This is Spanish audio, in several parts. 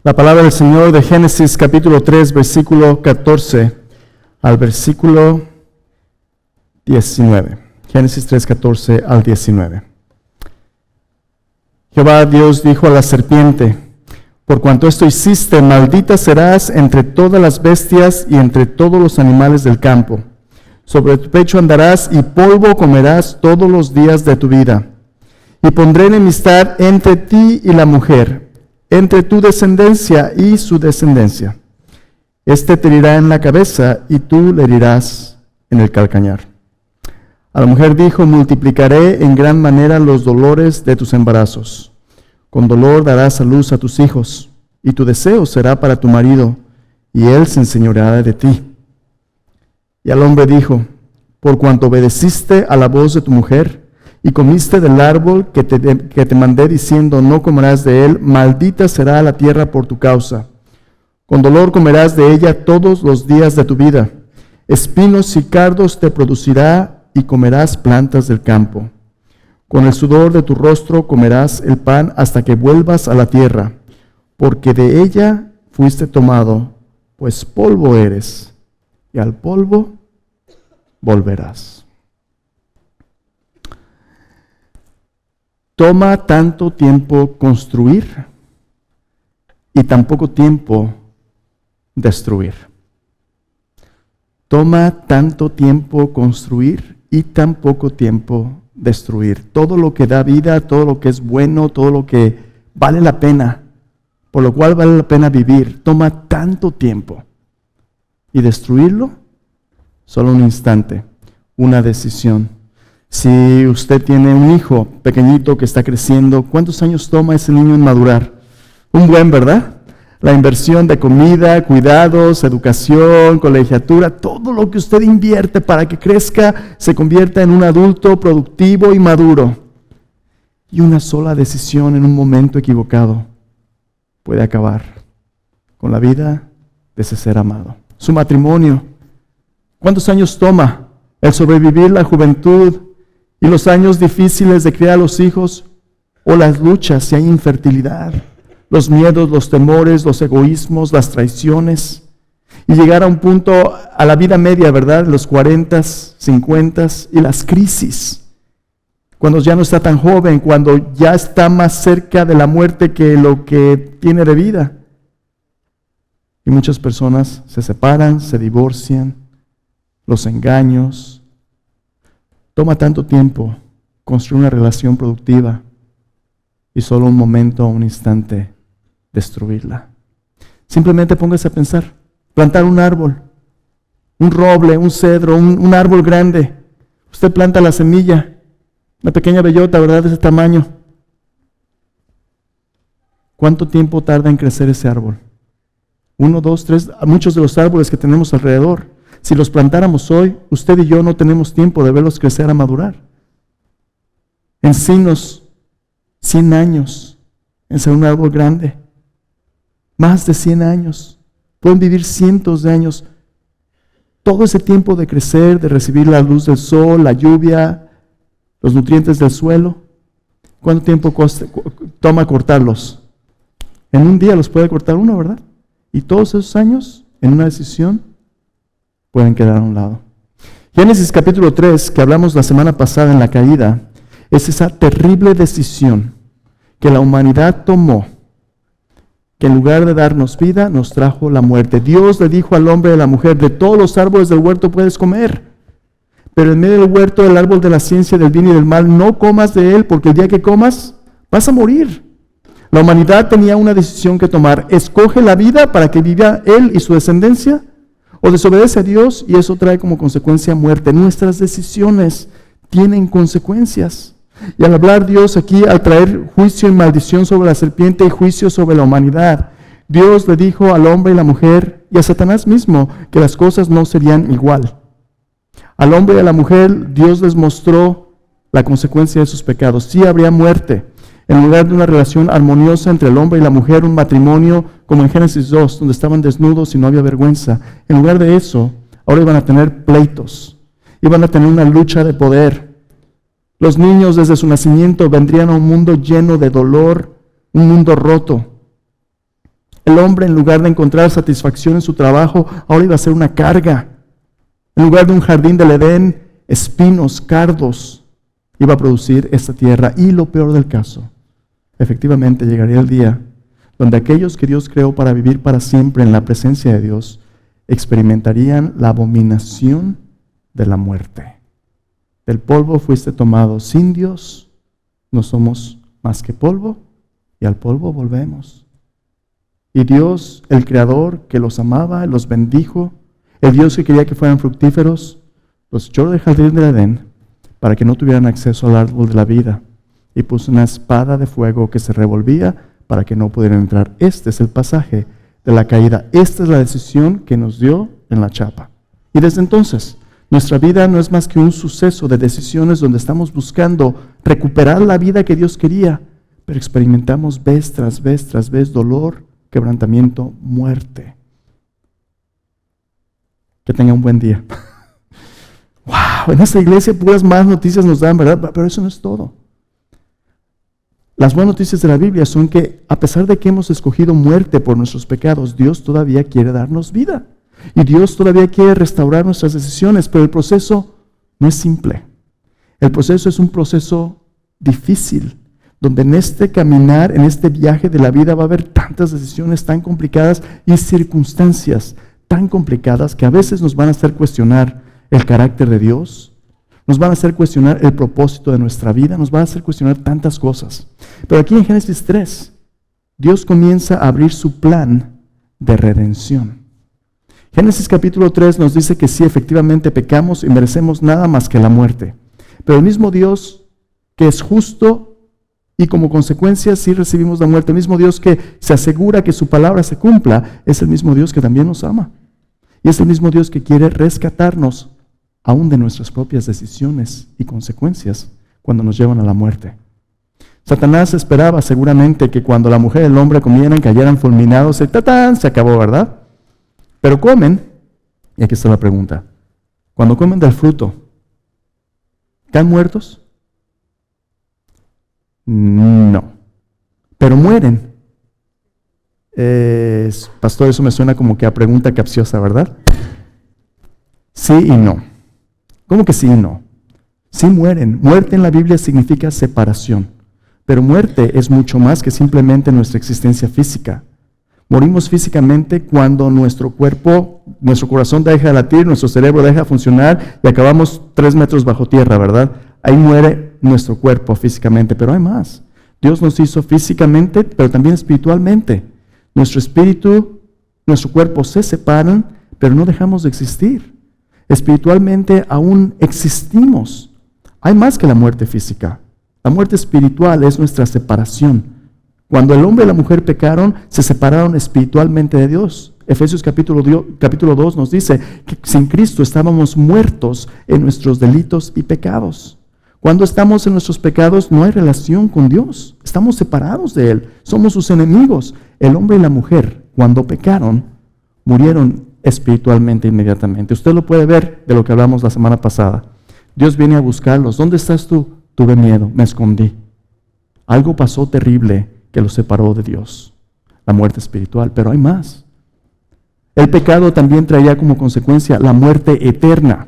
La palabra del Señor de Génesis capítulo 3, versículo 14 al versículo 19. Génesis 3, 14 al 19. Jehová Dios dijo a la serpiente: por cuanto esto hiciste, maldita serás entre todas las bestias y entre todos los animales del campo. Sobre tu pecho andarás y polvo comerás todos los días de tu vida. Y pondré enemistad entre ti y la mujer, entre tu descendencia y su descendencia. Este te herirá en la cabeza y tú le herirás en el calcañar. A la mujer dijo: multiplicaré en gran manera los dolores de tus embarazos. Con dolor darás a luz a tus hijos, y tu deseo será para tu marido, y él se enseñoreará de ti. Y al hombre dijo: por cuanto obedeciste a la voz de tu mujer, y comiste del árbol que te mandé diciendo: no comerás de él, maldita será la tierra por tu causa. Con dolor comerás de ella todos los días de tu vida. Espinos y cardos te producirá, y comerás plantas del campo. Con el sudor de tu rostro comerás el pan hasta que vuelvas a la tierra, porque de ella fuiste tomado, pues polvo eres, y al polvo volverás. Toma tanto tiempo construir y tan poco tiempo destruir. Toma tanto tiempo construir y tan poco tiempo destruir. Todo lo que da vida, todo lo que es bueno, todo lo que vale la pena, por lo cual vale la pena vivir, toma tanto tiempo. Y destruirlo, solo un instante, una decisión. Si usted tiene un hijo pequeñito que está creciendo, ¿cuántos años toma ese niño en madurar? Un buen, ¿verdad? La inversión de comida, cuidados, educación, colegiatura, todo lo que usted invierte para que crezca, se convierta en un adulto productivo y maduro. Y una sola decisión en un momento equivocado puede acabar con la vida de ese ser amado. Su matrimonio, ¿cuántos años toma el sobrevivir la juventud y los años difíciles de criar a los hijos, o las luchas si hay infertilidad, los miedos, los temores, los egoísmos, las traiciones, y llegar a un punto a la vida media, ¿verdad? Los 40, 50 y las crisis, cuando ya no está tan joven, cuando ya está más cerca de la muerte que lo que tiene de vida. Y muchas personas se separan, se divorcian, los engaños. Toma tanto tiempo construir una relación productiva y solo un momento, un instante, destruirla. Simplemente póngase a pensar, plantar un árbol, un roble, un cedro, un árbol grande. Usted planta la semilla, una pequeña bellota, ¿verdad?, de ese tamaño. ¿Cuánto tiempo tarda en crecer ese árbol? 1, 2, 3, muchos de los árboles que tenemos alrededor. Si los plantáramos hoy, usted y yo no tenemos tiempo de verlos crecer a madurar. Encinos, 100 años en ser un árbol grande. Más de 100 años. Pueden vivir cientos de años. Todo ese tiempo de crecer, de recibir la luz del sol, la lluvia, los nutrientes del suelo. ¿Cuánto tiempo toma cortarlos? En un día los puede cortar uno, ¿verdad? Y todos esos años, en una decisión, pueden quedar a un lado. Génesis capítulo 3, que hablamos la semana pasada en la caída, es esa terrible decisión que la humanidad tomó, que en lugar de darnos vida, nos trajo la muerte. Dios le dijo al hombre y a la mujer: de todos los árboles del huerto puedes comer, pero en medio del huerto, del árbol de la ciencia del bien y del mal, no comas de él, porque el día que comas, vas a morir. La humanidad tenía una decisión que tomar: escoge la vida para que viva él y su descendencia, o desobedece a Dios y eso trae como consecuencia muerte. Nuestras decisiones tienen consecuencias. Y al hablar Dios aquí, al traer juicio y maldición sobre la serpiente y juicio sobre la humanidad, Dios le dijo al hombre y la mujer y a Satanás mismo que las cosas no serían igual. Al hombre y a la mujer Dios les mostró la consecuencia de sus pecados. Sí habría muerte. En lugar de una relación armoniosa entre el hombre y la mujer, un matrimonio como en Génesis 2, donde estaban desnudos y no había vergüenza, en lugar de eso, ahora iban a tener pleitos, iban a tener una lucha de poder. Los niños desde su nacimiento vendrían a un mundo lleno de dolor, un mundo roto. El hombre, en lugar de encontrar satisfacción en su trabajo, ahora iba a ser una carga. En lugar de un jardín del Edén, espinos, cardos, iba a producir esta tierra. Y lo peor del caso, efectivamente llegaría el día donde aquellos que Dios creó para vivir para siempre en la presencia de Dios experimentarían la abominación de la muerte. Del polvo fuiste tomado. Sin Dios no somos más que polvo y al polvo volvemos. Y Dios, el Creador que los amaba, los bendijo, el Dios que quería que fueran fructíferos, los echó del jardín del Edén para que no tuvieran acceso al árbol de la vida y puso una espada de fuego que se revolvía para que no pudieran entrar. Este es el pasaje de la caída. Esta es la decisión que nos dio en la chapa. Y desde entonces, nuestra vida no es más que un suceso de decisiones donde estamos buscando recuperar la vida que Dios quería, pero experimentamos vez tras vez tras vez dolor, quebrantamiento, muerte. Que tenga un buen día. Wow, en esta iglesia puras más noticias nos dan, ¿verdad? Pero eso no es todo. Las buenas noticias de la Biblia son que a pesar de que hemos escogido muerte por nuestros pecados, Dios todavía quiere darnos vida. Y Dios todavía quiere restaurar nuestras decisiones, pero el proceso no es simple. El proceso es un proceso difícil, donde en este caminar, en este viaje de la vida va a haber tantas decisiones tan complicadas y circunstancias tan complicadas que a veces nos van a hacer cuestionar el carácter de Dios, nos van a hacer cuestionar el propósito de nuestra vida, nos van a hacer cuestionar tantas cosas. Pero aquí en Génesis 3, Dios comienza a abrir su plan de redención. Génesis capítulo 3 nos dice que sí, efectivamente pecamos y merecemos nada más que la muerte. Pero el mismo Dios que es justo y como consecuencia sí recibimos la muerte, el mismo Dios que se asegura que su palabra se cumpla, es el mismo Dios que también nos ama. Y es el mismo Dios que quiere rescatarnos aún de nuestras propias decisiones y consecuencias cuando nos llevan a la muerte. Satanás esperaba seguramente que cuando la mujer y el hombre comieran, cayeran fulminados, y ¡tatán! Se acabó, ¿verdad? Pero comen, y aquí está la pregunta, cuando comen del fruto, ¿están muertos? No, pero mueren. Pastor, eso me suena como que a pregunta capciosa, ¿verdad? Sí y no. ¿Cómo que sí y no? Sí mueren. Muerte en la Biblia significa separación, pero muerte es mucho más que simplemente nuestra existencia física. Morimos físicamente cuando nuestro cuerpo, nuestro corazón deja de latir, nuestro cerebro deja de funcionar y acabamos 3 metros bajo tierra, ¿verdad? Ahí muere nuestro cuerpo físicamente, pero hay más. Dios nos hizo físicamente, pero también espiritualmente. Nuestro espíritu, nuestro cuerpo se separan, pero no dejamos de existir. Espiritualmente aún existimos. Hay más que la muerte física. La muerte espiritual es nuestra separación. Cuando el hombre y la mujer pecaron, se separaron espiritualmente de Dios. Efesios capítulo 2 nos dice que sin Cristo estábamos muertos en nuestros delitos y pecados. Cuando estamos en nuestros pecados no hay relación con Dios. Estamos separados de Él. Somos sus enemigos. El hombre y la mujer, cuando pecaron, murieron espiritualmente inmediatamente. Usted lo puede ver de lo que hablamos la semana pasada. Dios viene a buscarlos. ¿Dónde estás tú? Tuve miedo, me escondí. Algo pasó terrible que los separó de Dios. La muerte espiritual, pero hay más. El pecado también traía como consecuencia la muerte eterna.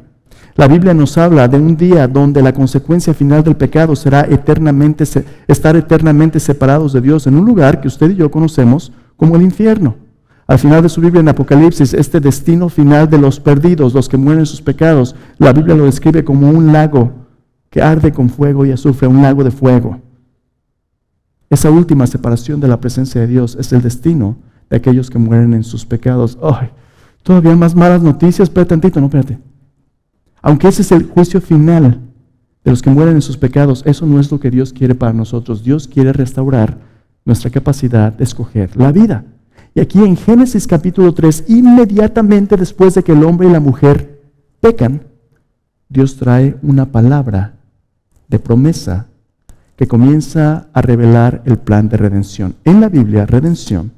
La Biblia nos habla de un día donde la consecuencia final del pecado será estar eternamente separados de Dios en un lugar que usted y yo conocemos como el infierno. Al final de su Biblia en Apocalipsis, este destino final de los perdidos, los que mueren en sus pecados, la Biblia lo describe como un lago que arde con fuego y azufre, un lago de fuego. Esa última separación de la presencia de Dios es el destino de aquellos que mueren en sus pecados. ¡Ay! Todavía más malas noticias. Espérate tantito, no, espérate. Aunque ese es el juicio final de los que mueren en sus pecados, eso no es lo que Dios quiere para nosotros. Dios quiere restaurar nuestra capacidad de escoger la vida. Y aquí en Génesis capítulo 3, inmediatamente después de que el hombre y la mujer pecan, Dios trae una palabra de promesa que comienza a revelar el plan de redención. En la Biblia, redención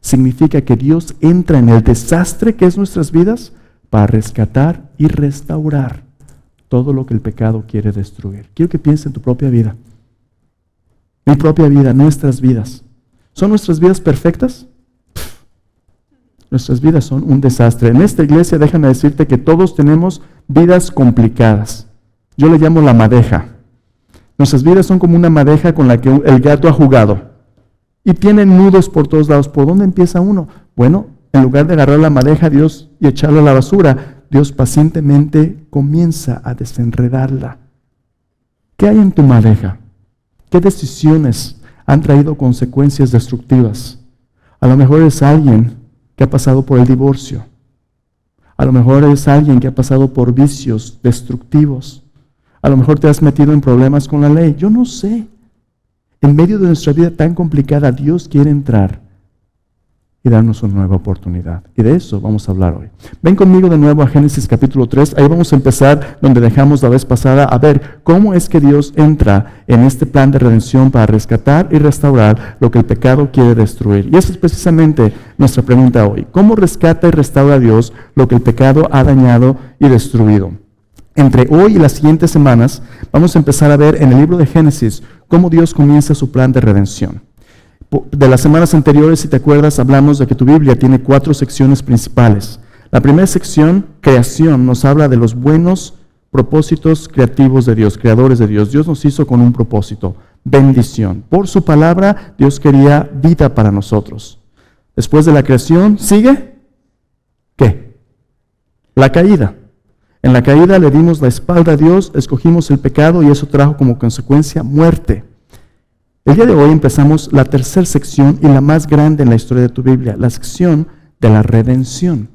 significa que Dios entra en el desastre que es nuestras vidas para rescatar y restaurar todo lo que el pecado quiere destruir. Quiero que pienses en tu propia vida. Mi propia vida, nuestras vidas. ¿Son nuestras vidas perfectas? nuestras vidas son un desastre. En esta iglesia, déjame decirte que todos tenemos vidas complicadas. Yo le llamo la madeja. Nuestras vidas son como una madeja con la que el gato ha jugado. Y tiene nudos por todos lados. ¿Por dónde empieza uno? Bueno, en lugar de agarrar la madeja Dios y echarla a la basura, Dios pacientemente comienza a desenredarla. ¿Qué hay en tu madeja? ¿Qué decisiones han traído consecuencias destructivas? A lo mejor es alguien que ha pasado por el divorcio. A lo mejor es alguien que ha pasado por vicios destructivos. A lo mejor te has metido en problemas con la ley. Yo no sé. En medio de nuestra vida tan complicada, Dios quiere entrar y darnos una nueva oportunidad. Y de eso vamos a hablar hoy. Ven conmigo de nuevo a Génesis capítulo 3. Ahí vamos a empezar donde dejamos la vez pasada, a ver cómo es que Dios entra en este plan de redención para rescatar y restaurar lo que el pecado quiere destruir. Y esa es precisamente nuestra pregunta hoy. ¿Cómo rescata y restaura Dios lo que el pecado ha dañado y destruido? Entre hoy y las siguientes semanas vamos a empezar a ver en el libro de Génesis cómo Dios comienza su plan de redención. De las semanas anteriores, si te acuerdas, hablamos de que tu Biblia tiene 4 secciones principales. La primera sección, creación, nos habla de los buenos propósitos creativos de Dios, creadores de Dios. Dios nos hizo con un propósito, bendición. Por su palabra, Dios quería vida para nosotros. Después de la creación, ¿sigue? ¿Qué? La caída. En la caída le dimos la espalda a Dios, escogimos el pecado y eso trajo como consecuencia muerte. El día de hoy empezamos la tercera sección y la más grande en la historia de tu Biblia, la sección de la redención.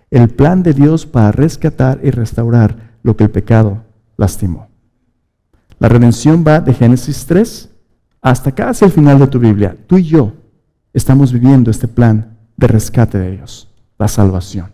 El plan de Dios para rescatar y restaurar lo que el pecado lastimó. La redención va de Génesis 3 hasta casi el final de tu Biblia. Tú y yo estamos viviendo este plan de rescate de Dios, la salvación.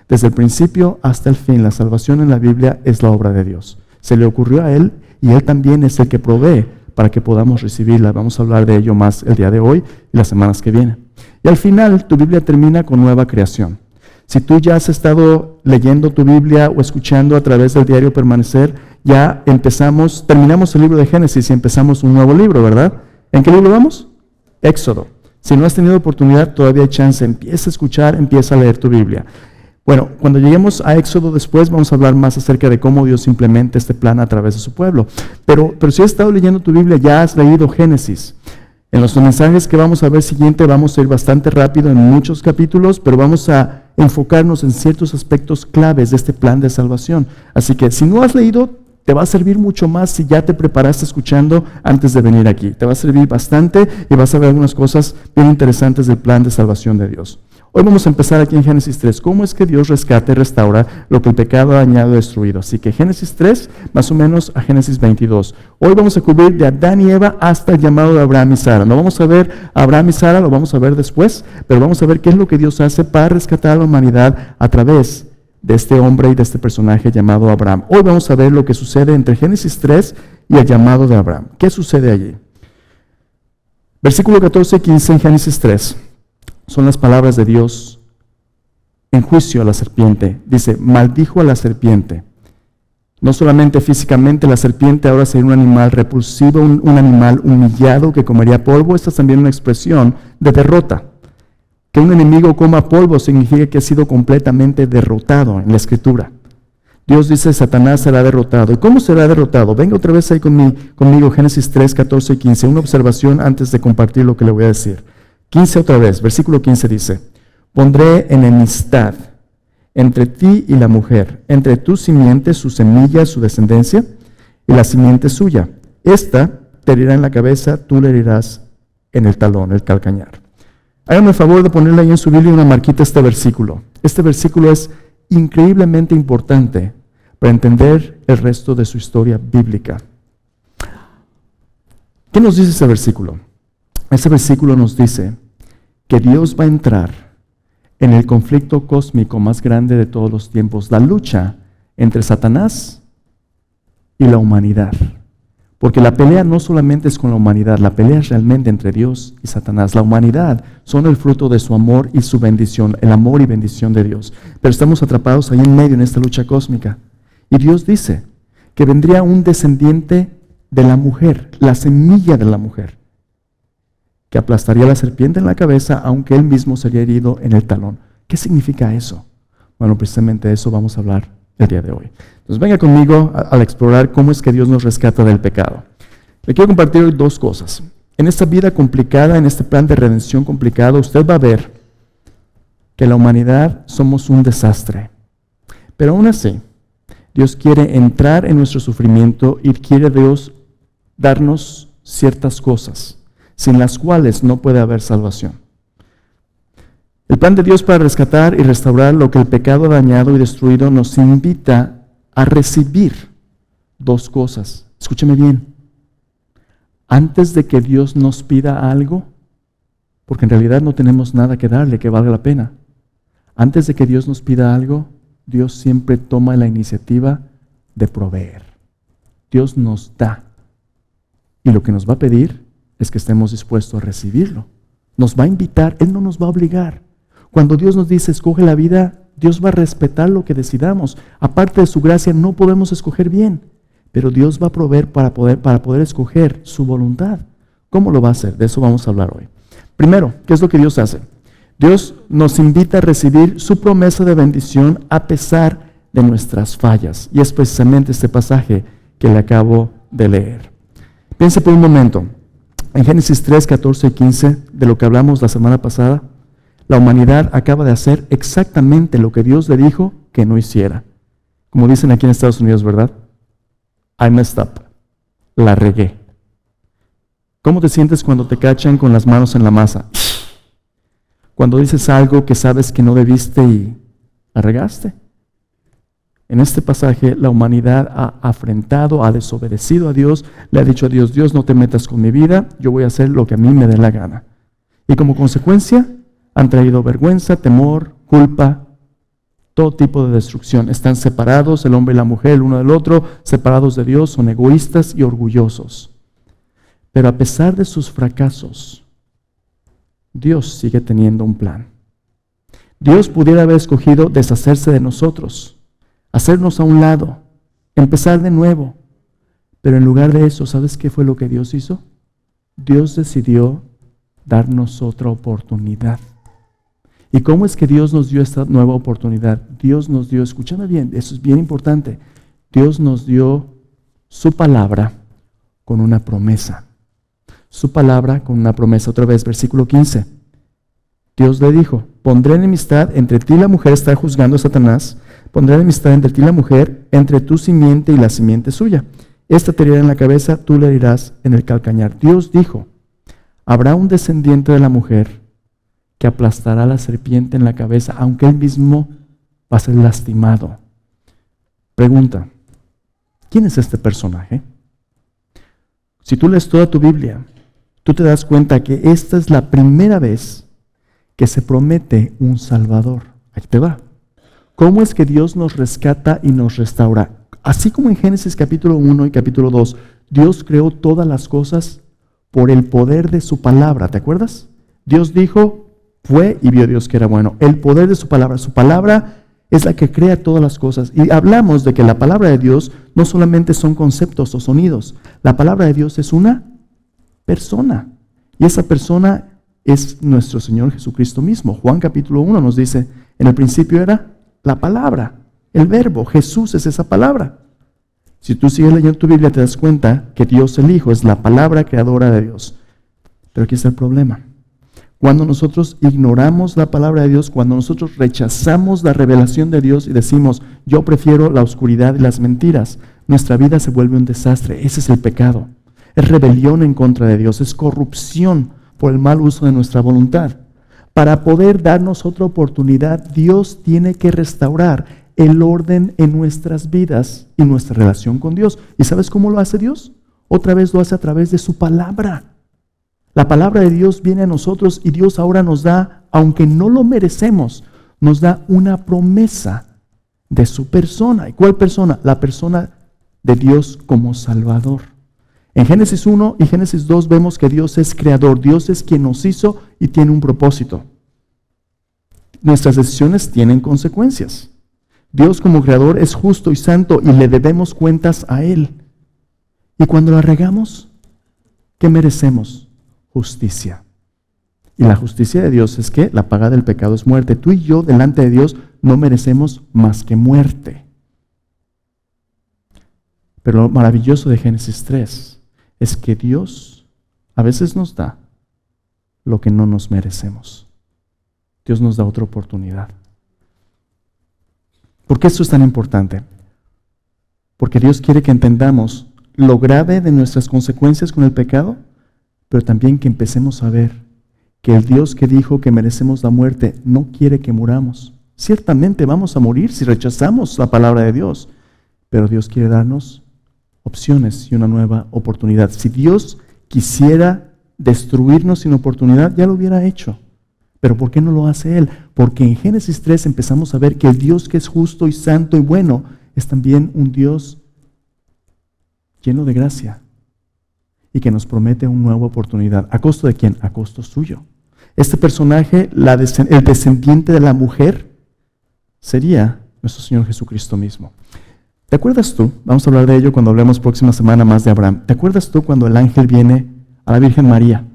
Desde el principio hasta el fin, la salvación en la Biblia es la obra de Dios. Se le ocurrió a Él y Él también es el que provee para que podamos recibirla. Vamos a hablar de ello más el día de hoy y las semanas que vienen. Y al final, tu Biblia termina con nueva creación. Si tú ya has estado leyendo tu Biblia o escuchando a través del diario Permanecer, ya terminamos el libro de Génesis y empezamos un nuevo libro, ¿verdad? ¿En qué libro vamos? Éxodo. Si no has tenido oportunidad, todavía hay chance. Empieza a escuchar, empieza a leer tu Biblia. Bueno, cuando lleguemos a Éxodo después vamos a hablar más acerca de cómo Dios implementa este plan a través de su pueblo. Pero si has estado leyendo tu Biblia, ya has leído Génesis. En los mensajes que vamos a ver siguiente vamos a ir bastante rápido en muchos capítulos, pero vamos a enfocarnos en ciertos aspectos claves de este plan de salvación. Así que si no has leído, te va a servir mucho más si ya te preparaste escuchando antes de venir aquí. Te va a servir bastante y vas a ver algunas cosas bien interesantes del plan de salvación de Dios. Hoy vamos a empezar aquí en Génesis 3. ¿Cómo es que Dios rescata y restaura lo que el pecado ha dañado y destruido? Así que Génesis 3, más o menos a Génesis 22. Hoy vamos a cubrir de Adán y Eva hasta el llamado de Abraham y Sara. No vamos a ver a Abraham y Sara, lo vamos a ver después, pero vamos a ver qué es lo que Dios hace para rescatar a la humanidad a través de este hombre y de este personaje llamado Abraham. Hoy vamos a ver lo que sucede entre Génesis 3 y el llamado de Abraham. ¿Qué sucede allí? Versículo 14 y 15 en Génesis 3. Son las palabras de Dios en juicio a la serpiente. Dice, maldijo a la serpiente. No solamente físicamente la serpiente ahora sería un animal repulsivo, un animal humillado que comería polvo. Esta es también una expresión de derrota. Que un enemigo coma polvo significa que ha sido completamente derrotado en la Escritura. Dios dice, Satanás será derrotado. ¿Y cómo será derrotado? Venga otra vez ahí conmigo, Génesis 3, 14 y 15. Una observación antes de compartir lo que le voy a decir. 15 otra vez, versículo 15 dice, pondré enemistad entre ti y la mujer, entre tu simiente, su semilla, su descendencia, y la simiente suya. Esta te herirá en la cabeza, tú le herirás en el talón, el calcañar. Háganme el favor de ponerle ahí en su Biblia una marquita a este versículo. Este versículo es increíblemente importante para entender el resto de su historia bíblica. ¿Qué nos dice ese versículo? Ese versículo nos dice que Dios va a entrar en el conflicto cósmico más grande de todos los tiempos, la lucha entre Satanás y la humanidad. Porque la pelea no solamente es con la humanidad, la pelea es realmente entre Dios y Satanás. La humanidad son el fruto de su amor y su bendición, el amor y bendición de Dios. Pero estamos atrapados ahí en medio en esta lucha cósmica. Y Dios dice que vendría un descendiente de la mujer, la semilla de la mujer, que aplastaría a la serpiente en la cabeza, aunque él mismo sería herido en el talón. ¿Qué significa eso? Bueno, precisamente de eso vamos a hablar el día de hoy. Entonces venga conmigo al explorar cómo es que Dios nos rescata del pecado. Le quiero compartir hoy dos cosas. En esta vida complicada, en este plan de redención complicado, usted va a ver que la humanidad somos un desastre. Pero aún así, Dios quiere entrar en nuestro sufrimiento y quiere Dios darnos ciertas cosas, sin las cuales no puede haber salvación. El plan de Dios para rescatar y restaurar lo que el pecado ha dañado y destruido nos invita a recibir dos cosas. Escúcheme bien. Antes de que Dios nos pida algo, porque en realidad no tenemos nada que darle que valga la pena. Antes de que Dios nos pida algo, Dios siempre toma la iniciativa de proveer. Dios nos da. Y lo que nos va a pedir es que estemos dispuestos a recibirlo. Nos va a invitar, Él no nos va a obligar. Cuando Dios nos dice, escoge la vida, Dios va a respetar lo que decidamos. Aparte de su gracia, no podemos escoger bien. Pero Dios va a proveer para poder escoger su voluntad. ¿Cómo lo va a hacer? De eso vamos a hablar hoy. Primero, ¿qué es lo que Dios hace? Dios nos invita a recibir su promesa de bendición a pesar de nuestras fallas. Y es precisamente este pasaje que le acabo de leer. Piense por un momento. En Génesis 3, 14 y 15, de lo que hablamos la semana pasada, la humanidad acaba de hacer exactamente lo que Dios le dijo que no hiciera. Como dicen aquí en Estados Unidos, ¿verdad? I messed up. La regué. ¿Cómo te sientes cuando te cachan con las manos en la masa? Cuando dices algo que sabes que no debiste y la regaste. En este pasaje la humanidad ha afrentado, ha desobedecido a Dios, le ha dicho a Dios, Dios, no te metas con mi vida, yo voy a hacer lo que a mí me dé la gana. Y como consecuencia han traído vergüenza, temor, culpa, todo tipo de destrucción. Están separados, el hombre y la mujer, el uno del otro, separados de Dios, son egoístas y orgullosos. Pero a pesar de sus fracasos, Dios sigue teniendo un plan. Dios pudiera haber escogido deshacerse de nosotros, hacernos a un lado, empezar de nuevo. Pero en lugar de eso, ¿sabes qué fue lo que Dios hizo? Dios decidió darnos otra oportunidad. ¿Y cómo es que Dios nos dio esta nueva oportunidad? Dios nos dio, escúchame bien, eso es bien importante, Dios nos dio su palabra con una promesa. Su palabra con una promesa. Otra vez, versículo 15. Dios le dijo, pondré enemistad entre ti y la mujer, está juzgando a Satanás, pondré enemistad entre ti y la mujer, entre tu simiente y la simiente suya. Esta te herirá en la cabeza, tú le herirás en el calcañar. Dios dijo, habrá un descendiente de la mujer que aplastará a la serpiente en la cabeza, aunque él mismo va a ser lastimado. Pregunta, ¿quién es este personaje? Si tú lees toda tu Biblia, tú te das cuenta que esta es la primera vez que se promete un Salvador. Ahí te va. ¿Cómo es que Dios nos rescata y nos restaura? Así como en Génesis capítulo 1 y capítulo 2, Dios creó todas las cosas por el poder de su palabra. ¿Te acuerdas? Dios dijo, fue y vio Dios que era bueno. El poder de su palabra es la que crea todas las cosas. Y hablamos de que la palabra de Dios no solamente son conceptos o sonidos. La palabra de Dios es una persona. Y esa persona es nuestro Señor Jesucristo mismo. Juan capítulo 1 nos dice, en el principio era la palabra, el verbo. Jesús es esa palabra. Si tú sigues leyendo tu Biblia te das cuenta que Dios el Hijo es la palabra creadora de Dios. Pero aquí está el problema. Cuando nosotros ignoramos la palabra de Dios, cuando nosotros rechazamos la revelación de Dios y decimos, yo prefiero la oscuridad y las mentiras, nuestra vida se vuelve un desastre. Ese es el pecado. Es rebelión en contra de Dios, es corrupción por el mal uso de nuestra voluntad. Para poder darnos otra oportunidad, Dios tiene que restaurar el orden en nuestras vidas y nuestra relación con Dios. ¿Y sabes cómo lo hace Dios? Otra vez lo hace a través de su palabra. La palabra de Dios viene a nosotros y Dios ahora nos da, aunque no lo merecemos, nos da una promesa de su persona. ¿Y cuál persona? La persona de Dios como Salvador. En Génesis 1 y Génesis 2 vemos que Dios es creador, Dios es quien nos hizo y tiene un propósito. Nuestras decisiones tienen consecuencias. Dios como creador es justo y santo y le debemos cuentas a Él. Y cuando la regamos, ¿qué merecemos? Justicia. Y la justicia de Dios es que la paga del pecado es muerte. Tú y yo delante de Dios no merecemos más que muerte. Pero lo maravilloso de Génesis 3 es que Dios a veces nos da lo que no nos merecemos. Dios nos da otra oportunidad. ¿Por qué esto es tan importante? Porque Dios quiere que entendamos lo grave de nuestras consecuencias con el pecado, pero también que empecemos a ver que el Dios que dijo que merecemos la muerte no quiere que muramos. Ciertamente vamos a morir si rechazamos la palabra de Dios, pero Dios quiere darnos opciones y una nueva oportunidad. Si Dios quisiera destruirnos sin oportunidad, ya lo hubiera hecho. Pero ¿por qué no lo hace Él? Porque en Génesis 3 empezamos a ver que el Dios que es justo y santo y bueno es también un Dios lleno de gracia y que nos promete una nueva oportunidad. ¿A costo de quién? A costo suyo. Este personaje, el descendiente de la mujer, sería nuestro Señor Jesucristo mismo. ¿Te acuerdas tú? Vamos a hablar de ello cuando hablemos próxima semana más de Abraham. ¿Te acuerdas tú cuando el ángel viene a la Virgen María?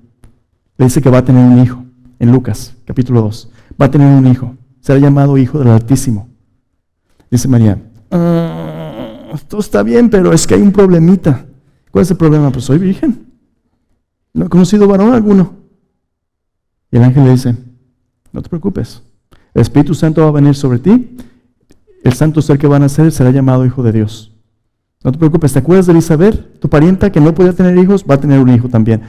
Le dice que va a tener un hijo. En Lucas, capítulo 2. Va a tener un hijo. Será llamado Hijo del Altísimo. Dice María, esto está bien, pero es que hay un problemita. ¿Cuál es el problema? Pues soy virgen. No he conocido varón alguno. Y el ángel le dice, no te preocupes. El Espíritu Santo va a venir sobre ti. El santo ser que van a nacer será llamado Hijo de Dios. No te preocupes. ¿Te acuerdas de Elizabeth? Tu parienta que no podía tener hijos, va a tener un hijo también.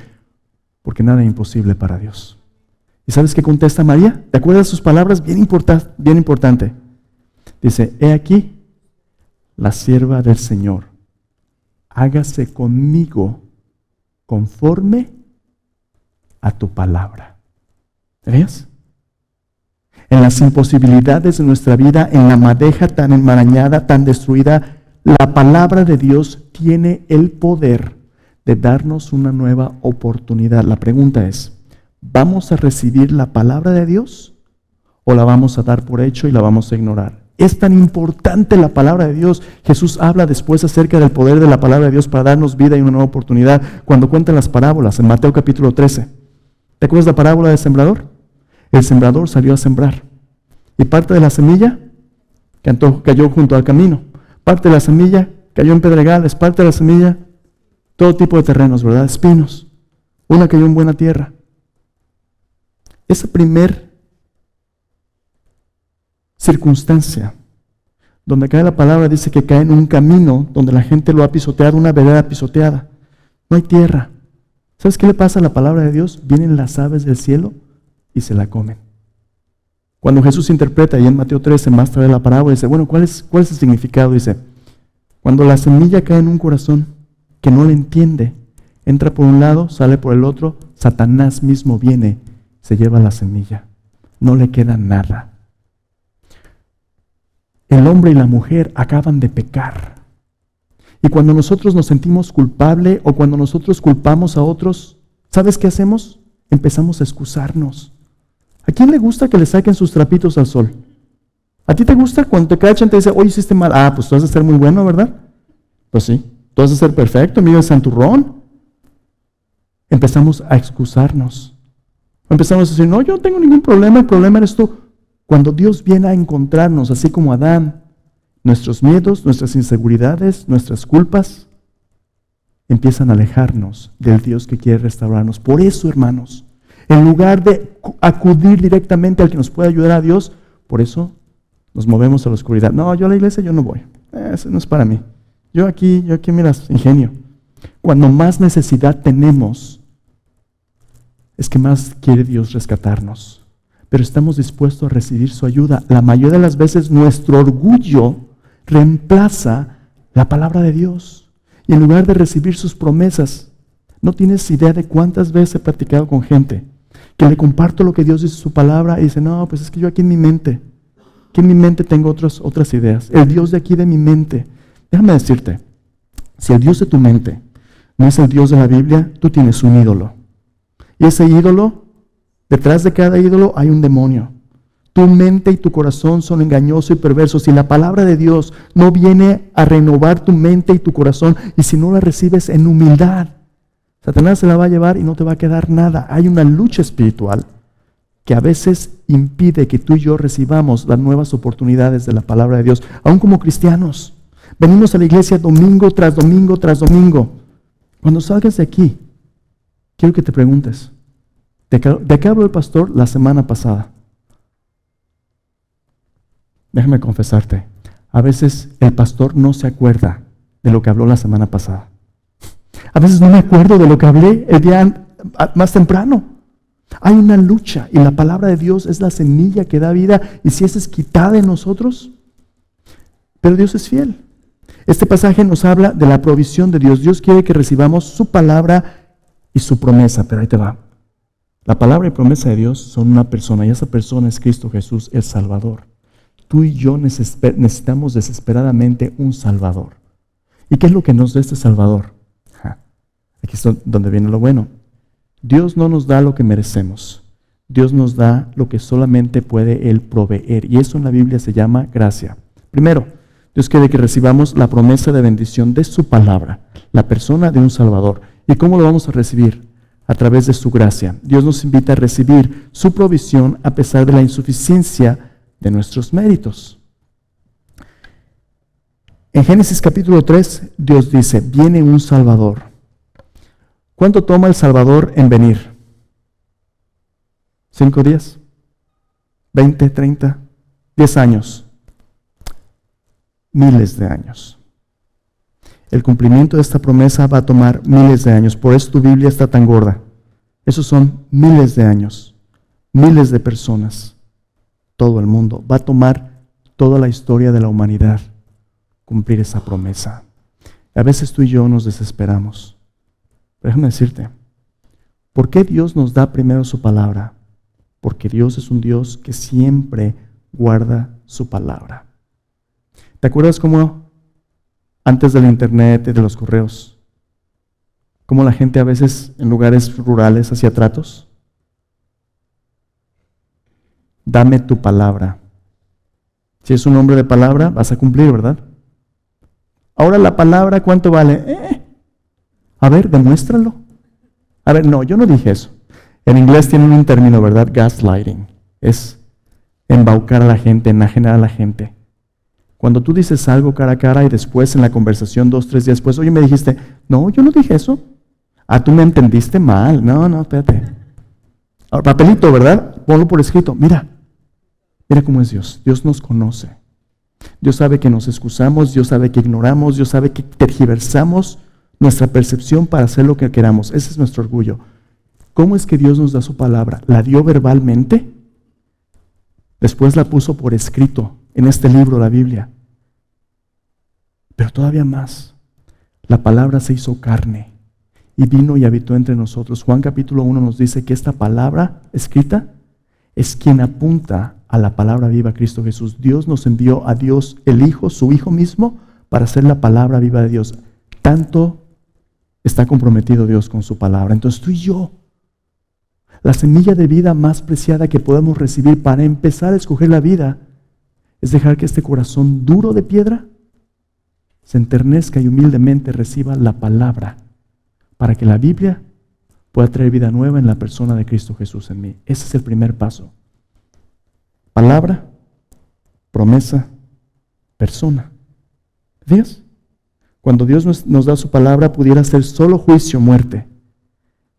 Porque nada es imposible para Dios. ¿Y sabes qué contesta María? ¿Te acuerdas de sus palabras? Bien importante. Dice, he aquí la sierva del Señor. Hágase conmigo conforme a tu palabra. ¿Ves? En las imposibilidades de nuestra vida, en la madeja tan enmarañada, tan destruida, la palabra de Dios tiene el poder de darnos una nueva oportunidad. La pregunta es, ¿vamos a recibir la palabra de Dios o la vamos a dar por hecho y la vamos a ignorar? Es tan importante la palabra de Dios. Jesús habla después acerca del poder de la palabra de Dios para darnos vida y una nueva oportunidad cuando cuenta las parábolas en Mateo capítulo 13. ¿Te acuerdas de la parábola del sembrador? El sembrador salió a sembrar y parte de la semilla cayó junto al camino. Parte de la semilla cayó en pedregales, parte de la semilla, todo tipo de terrenos, ¿verdad? Espinos. Una cayó en buena tierra. Esa primer circunstancia donde cae la palabra dice que cae en un camino donde la gente lo ha pisoteado, una vereda pisoteada. No hay tierra. ¿Sabes qué le pasa a la palabra de Dios? Vienen las aves del cielo y se la comen. Cuando Jesús interpreta ahí en Mateo 13 más tarde la parábola, dice, bueno, ¿cuál es el significado? Dice, cuando la semilla cae en un corazón que no le entiende, entra por un lado, sale por el otro, Satanás mismo viene, se lleva la semilla, no le queda nada. El hombre y la mujer acaban de pecar. Y cuando nosotros nos sentimos culpables o cuando nosotros culpamos a otros, ¿sabes qué hacemos? Empezamos a excusarnos. ¿A quién le gusta que le saquen sus trapitos al sol? ¿A ti te gusta cuando te cachan te dicen, oye, hiciste mal? Ah, pues tú vas a ser muy bueno, ¿verdad? Pues sí, tú vas a ser perfecto, amigo de santurrón. Empezamos a excusarnos. Empezamos a decir, no, yo no tengo ningún problema, el problema eres tú. Cuando Dios viene a encontrarnos, así como Adán, nuestros miedos, nuestras inseguridades, nuestras culpas, empiezan a alejarnos del Dios que quiere restaurarnos. Por eso, hermanos, en lugar de acudir directamente al que nos puede ayudar a Dios, por eso nos movemos a la oscuridad. No, yo a la iglesia yo no voy. Eso no es para mí. Yo aquí, miras, ingenio. Cuando más necesidad tenemos, es que más quiere Dios rescatarnos. Pero estamos dispuestos a recibir su ayuda. La mayoría de las veces nuestro orgullo reemplaza la palabra de Dios. Y en lugar de recibir sus promesas, no tienes idea de cuántas veces he platicado con gente que le comparto lo que Dios dice en su palabra y dice, no, pues es que yo aquí en mi mente tengo otras ideas. El Dios de aquí de mi mente. Déjame decirte, si el Dios de tu mente no es el Dios de la Biblia, tú tienes un ídolo. Y ese ídolo, detrás de cada ídolo hay un demonio. Tu mente y tu corazón son engañosos y perversos. Si la palabra de Dios no viene a renovar tu mente y tu corazón, y si no la recibes en humildad, Satanás se la va a llevar y no te va a quedar nada. Hay una lucha espiritual. que a veces impide que tú y yo recibamos las nuevas oportunidades de la palabra de Dios, aún como cristianos. Venimos a la iglesia domingo tras domingo tras domingo. Cuando salgas de aquí, quiero que te preguntes, ¿de qué habló el pastor la semana pasada? Déjame confesarte, a veces el pastor no se acuerda de lo que habló la semana pasada. A veces no me acuerdo de lo que hablé el día más temprano. Hay una lucha y la palabra de Dios es la semilla que da vida, y si esa es quitada de nosotros, pero Dios es fiel. Este pasaje nos habla de la provisión de Dios. Dios quiere que recibamos su palabra y su promesa, pero ahí te va. La palabra y promesa de Dios son una persona, y esa persona es Cristo Jesús, el Salvador. Tú y yo necesitamos desesperadamente un Salvador. ¿Y qué es lo que nos da este Salvador? Aquí es donde viene lo bueno. Dios no nos da lo que merecemos. Dios nos da lo que solamente puede Él proveer. Y eso en la Biblia se llama gracia. Primero, Dios quiere que recibamos la promesa de bendición de su palabra, la persona de un Salvador. ¿Y cómo lo vamos a recibir? A través de su gracia. Dios nos invita a recibir su provisión a pesar de la insuficiencia de nuestros méritos. En Génesis capítulo 3, Dios dice, viene un Salvador. ¿Cuánto toma el Salvador en venir? ¿5 días? ¿20, 30, 10 años? Miles de años. El cumplimiento de esta promesa va a tomar miles de años. Por eso tu Biblia está tan gorda. Esos son miles de años. Miles de personas. Todo el mundo. Va a tomar toda la historia de la humanidad cumplir esa promesa. A veces tú y yo nos desesperamos. Pero déjame decirte, ¿por qué Dios nos da primero su palabra? Porque Dios es un Dios que siempre guarda su palabra. ¿Te acuerdas cómo antes del internet y de los correos, cómo la gente a veces en lugares rurales hacía tratos? Dame tu palabra. Si es un hombre de palabra, vas a cumplir, ¿verdad? Ahora la palabra, ¿cuánto vale? A ver, demuéstralo. A ver, no, yo no dije eso. En inglés tienen un término, ¿verdad? Gaslighting. Es embaucar a la gente, enajenar a la gente. Cuando tú dices algo cara a cara y después en la conversación 2, 3 días después, oye, me dijiste, no, yo no dije eso. Ah, tú me entendiste mal. No, espérate. Ahora, papelito, ¿verdad? Ponlo por escrito. Mira cómo es Dios. Dios nos conoce. Dios sabe que nos excusamos, Dios sabe que ignoramos, Dios sabe que tergiversamos nuestra percepción para hacer lo que queramos. Ese es nuestro orgullo. ¿Cómo es que Dios nos da su palabra? ¿La dio verbalmente? Después la puso por escrito en este libro, la Biblia. Pero todavía más, la palabra se hizo carne y vino y habitó entre nosotros. Juan capítulo 1 nos dice que esta palabra escrita es quien apunta a la palabra viva, Cristo Jesús. Dios nos envió a Dios el Hijo, su Hijo mismo, para ser la palabra viva de Dios. Tanto está comprometido Dios con su palabra. Entonces tú y yo, la semilla de vida más preciada que podemos recibir para empezar a escoger la vida, es dejar que este corazón duro de piedra se enternezca y humildemente reciba la palabra, para que la Biblia pueda traer vida nueva en la persona de Cristo Jesús en mí. Ese es el primer paso. Palabra, promesa, persona. ¿Ves? Cuando Dios nos da su palabra, pudiera ser solo juicio, muerte.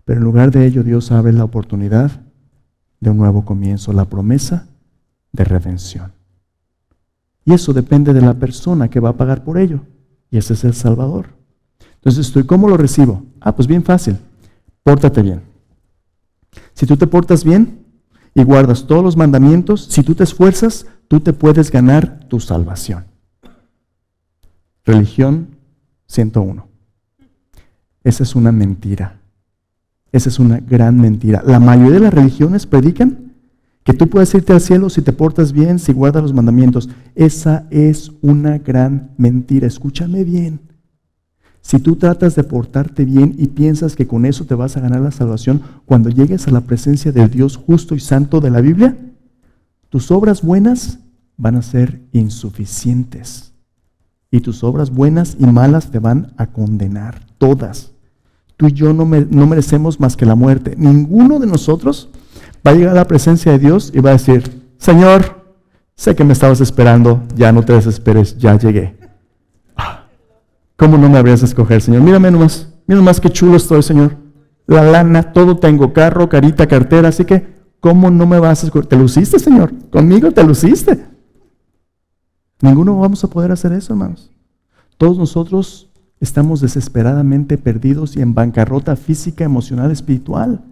Pero en lugar de ello, Dios abre la oportunidad de un nuevo comienzo, la promesa de redención. Y eso depende de la persona que va a pagar por ello. Y ese es el Salvador. Entonces, ¿cómo lo recibo? Pues bien fácil. Pórtate bien. Si tú te portas bien y guardas todos los mandamientos, si tú te esfuerzas, tú te puedes ganar tu salvación. Religión 101. Esa es una mentira. Esa es una gran mentira. La mayoría de las religiones predican que tú puedes irte al cielo si te portas bien, si guardas los mandamientos. Esa es una gran mentira. Escúchame bien. Si tú tratas de portarte bien y piensas que con eso te vas a ganar la salvación, cuando llegues a la presencia del Dios justo y santo de la Biblia, tus obras buenas van a ser insuficientes. Y tus obras buenas y malas te van a condenar, todas. Tú y yo no merecemos más que la muerte. Ninguno de nosotros Va a llegar a la presencia de Dios y va a decir, Señor, sé que me estabas esperando, ya no te desesperes, ya llegué. ¿Cómo no me habrías de escoger, Señor? Mira nomás qué chulo estoy, Señor. La lana, todo tengo, carro, carita, cartera, así que, ¿cómo no me vas a escoger? Te luciste, Señor, conmigo te luciste. Ninguno vamos a poder hacer eso, hermanos. Todos nosotros estamos desesperadamente perdidos y en bancarrota física, emocional, espiritual.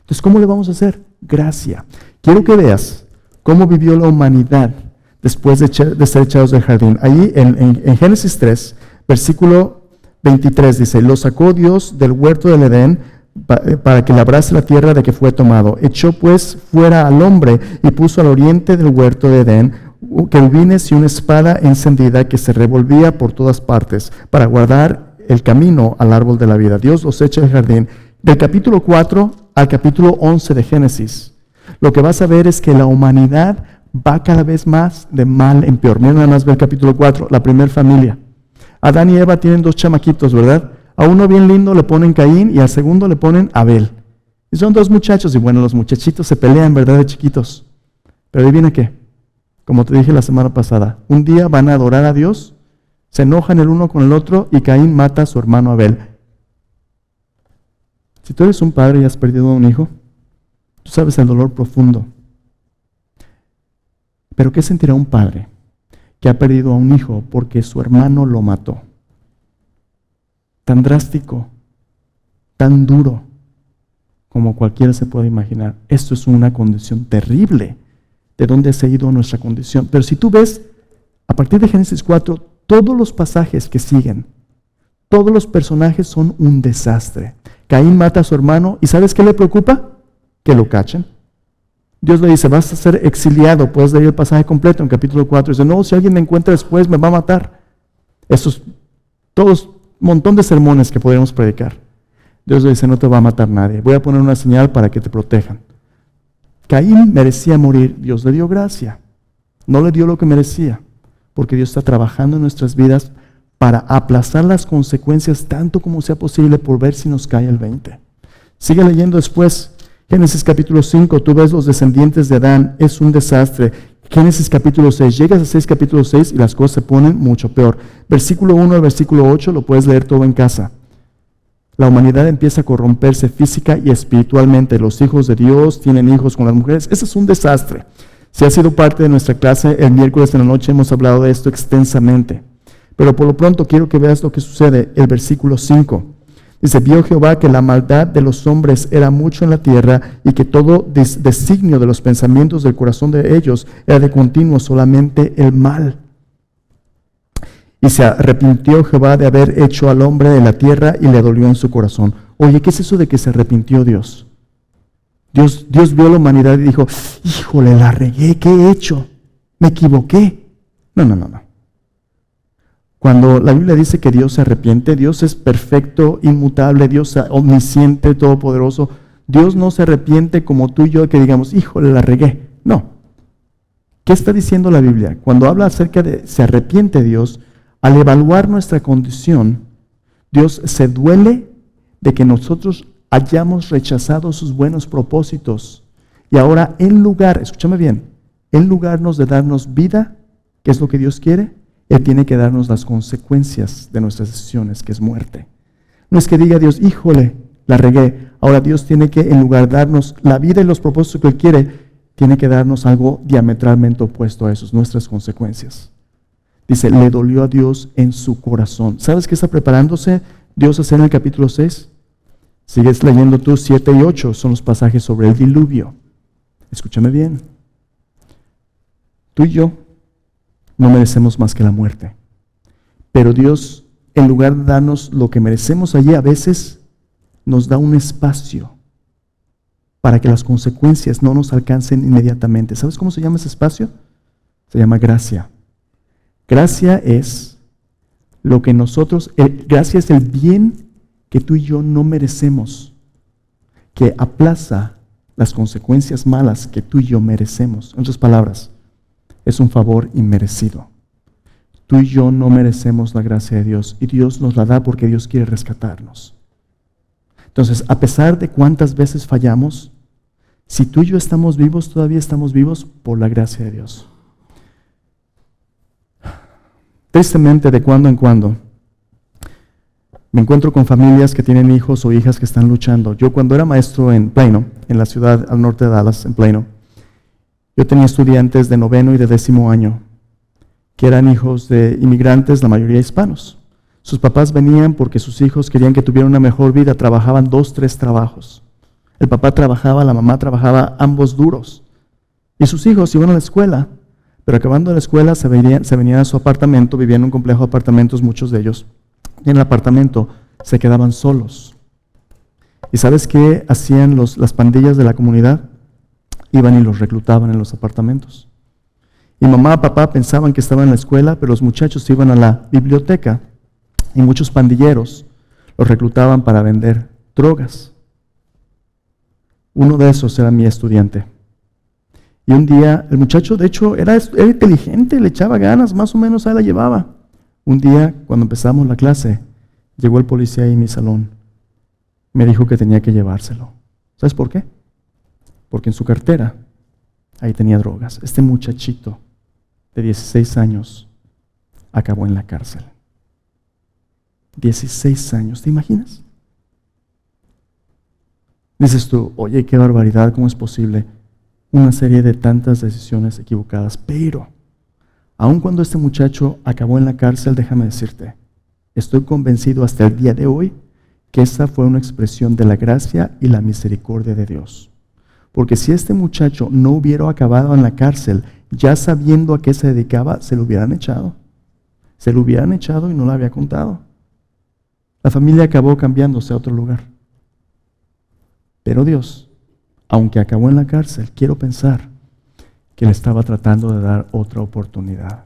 Entonces, ¿cómo le vamos a hacer? Gracia. Quiero que veas cómo vivió la humanidad después de ser echados del jardín. Ahí en Génesis 3, versículo 23 dice, lo sacó Dios del huerto del Edén para que labrase la tierra de que fue tomado. Echó pues fuera al hombre y puso al oriente del huerto de Edén querubines y una espada encendida que se revolvía por todas partes para guardar el camino al árbol de la vida. Dios los echa del jardín. Del capítulo 4 al capítulo 11 de Génesis, lo que vas a ver es que la humanidad va cada vez más de mal en peor. Mira nada más ver el capítulo 4, la primera familia. Adán y Eva tienen 2 chamaquitos, ¿verdad? A uno bien lindo le ponen Caín y al segundo le ponen Abel. Y son 2 muchachos y bueno, los muchachitos se pelean, ¿verdad? De chiquitos. Pero adivina qué, como te dije la semana pasada, un día van a adorar a Dios, se enojan el uno con el otro y Caín mata a su hermano Abel. Si tú eres un padre y has perdido a un hijo, tú sabes el dolor profundo. Pero ¿qué sentirá un padre que ha perdido a un hijo porque su hermano lo mató? Tan drástico, tan duro, como cualquiera se puede imaginar. Esto es una condición terrible. ¿De dónde se ha ido nuestra condición? Pero si tú ves, a partir de Génesis 4, todos los pasajes que siguen, todos los personajes son un desastre. Caín mata a su hermano y ¿sabes qué le preocupa? Que lo cachen. Dios le dice, vas a ser exiliado. Puedes leer el pasaje completo en capítulo 4. Dice, no, si alguien me encuentra después me va a matar. Esos, todos, un montón de sermones que podríamos predicar. Dios le dice, no te va a matar nadie. Voy a poner una señal para que te protejan. Caín merecía morir. Dios le dio gracia. No le dio lo que merecía. Porque Dios está trabajando en nuestras vidas para aplazar las consecuencias tanto como sea posible por ver si nos cae el 20. Sigue leyendo después. Génesis capítulo 5, tú ves los descendientes de Adán, es un desastre. Génesis capítulo 6, llegas a 6 capítulo 6 y las cosas se ponen mucho peor. Versículo 1 al versículo 8 lo puedes leer todo en casa. La humanidad empieza a corromperse física y espiritualmente. Los hijos de Dios tienen hijos con las mujeres. Ese es un desastre. Si ha sido parte de nuestra clase, el miércoles en la noche hemos hablado de esto extensamente. Pero por lo pronto quiero que veas lo que sucede. El versículo 5. Dice, vio Jehová que la maldad de los hombres era mucho en la tierra y que todo designio de los pensamientos del corazón de ellos era de continuo solamente el mal. Y se arrepintió Jehová de haber hecho al hombre de la tierra y le dolió en su corazón. Oye, ¿qué es eso de que se arrepintió Dios? Dios vio a la humanidad y dijo, híjole, la regué, ¿qué he hecho? ¿Me equivoqué? No. Cuando la Biblia dice que Dios se arrepiente, Dios es perfecto, inmutable, Dios omnisciente, todopoderoso. Dios no se arrepiente como tú y yo que digamos, híjole, la regué. No. ¿Qué está diciendo la Biblia? Cuando habla acerca de se arrepiente Dios, al evaluar nuestra condición, Dios se duele de que nosotros hayamos rechazado sus buenos propósitos. Y ahora, en lugar, escúchame bien, en lugar de darnos vida, ¿qué es lo que Dios quiere? Él tiene que darnos las consecuencias de nuestras decisiones, que es muerte. No es que diga Dios, híjole, la regué. Ahora Dios tiene que, en lugar de darnos la vida y los propósitos que Él quiere, tiene que darnos algo diametralmente opuesto a eso, nuestras consecuencias. Dice, le dolió a Dios en su corazón. ¿Sabes qué está preparándose Dios a hacer en el capítulo 6? Sigues leyendo tú 7 y 8, son los pasajes sobre el diluvio. Escúchame bien. Tú y yo no merecemos más que la muerte. Pero Dios, en lugar de darnos lo que merecemos allí, a veces nos da un espacio para que las consecuencias no nos alcancen inmediatamente. ¿Sabes cómo se llama ese espacio? Se llama gracia. Gracia es lo que nosotros, gracia es el bien que tú y yo no merecemos, que aplaza las consecuencias malas que tú y yo merecemos. En otras palabras, es un favor inmerecido. Tú y yo no merecemos la gracia de Dios y Dios nos la da porque Dios quiere rescatarnos. Entonces, a pesar de cuántas veces fallamos, Si tú y yo estamos vivos, todavía estamos vivos por la gracia de Dios. Tristemente, de cuando en cuando, me encuentro con familias que tienen hijos o hijas que están luchando. Yo cuando era maestro en Plano, en la ciudad al norte de Dallas, en Plano, yo tenía estudiantes de 9º y de 10º año, que eran hijos de inmigrantes, la mayoría hispanos. Sus papás venían porque sus hijos querían que tuvieran una mejor vida, trabajaban 2, 3 trabajos. El papá trabajaba, la mamá trabajaba, ambos duros. Y sus hijos iban a la escuela, pero acabando la escuela se venían a su apartamento, vivían en un complejo de apartamentos, muchos de ellos. Y en el apartamento se quedaban solos. ¿Y sabes qué hacían las pandillas de la comunidad? Iban y los reclutaban en los apartamentos. Y mamá y papá pensaban que estaban en la escuela, pero los muchachos iban a la biblioteca. Y muchos pandilleros los reclutaban para vender drogas. Uno de esos era mi estudiante. Y un día, el muchacho de hecho era inteligente, le echaba ganas, más o menos ahí la llevaba. Un día, cuando empezamos la clase, llegó el policía ahí en mi salón. Me dijo que tenía que llevárselo. ¿Sabes por qué? Porque en su cartera, ahí tenía drogas. Este muchachito de 16 años acabó en la cárcel. 16 años, ¿te imaginas? Dices tú, oye, qué barbaridad, ¿cómo es posible? Una serie de tantas decisiones equivocadas, pero aun cuando este muchacho acabó en la cárcel, déjame decirte, estoy convencido hasta el día de hoy que esa fue una expresión de la gracia y la misericordia de Dios. Porque si este muchacho no hubiera acabado en la cárcel, ya sabiendo a qué se dedicaba, se lo hubieran echado. Se lo hubieran echado y no lo había contado. La familia acabó cambiándose a otro lugar. Pero Dios, aunque acabó en la cárcel, quiero pensar que le estaba tratando de dar otra oportunidad.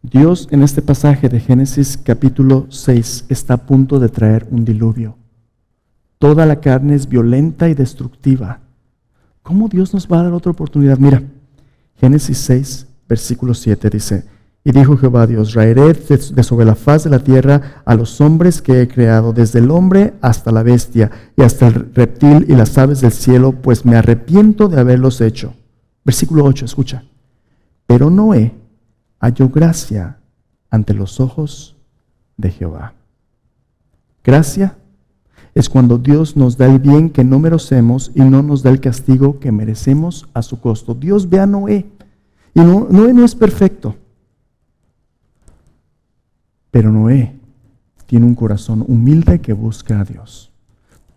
Dios en este pasaje de Génesis capítulo 6 está a punto de traer un diluvio. Toda la carne es violenta y destructiva. ¿Cómo Dios nos va a dar otra oportunidad? Mira, Génesis 6, versículo 7 dice, y dijo Jehová Dios, raeré de sobre la faz de la tierra a los hombres que he creado, desde el hombre hasta la bestia, y hasta el reptil y las aves del cielo, pues me arrepiento de haberlos hecho. Versículo 8, escucha. Pero Noé halló gracia ante los ojos de Jehová. Gracia es cuando Dios nos da el bien que no merecemos y no nos da el castigo que merecemos a su costo. Dios ve a Noé, y Noé no es perfecto, pero Noé tiene un corazón humilde que busca a Dios.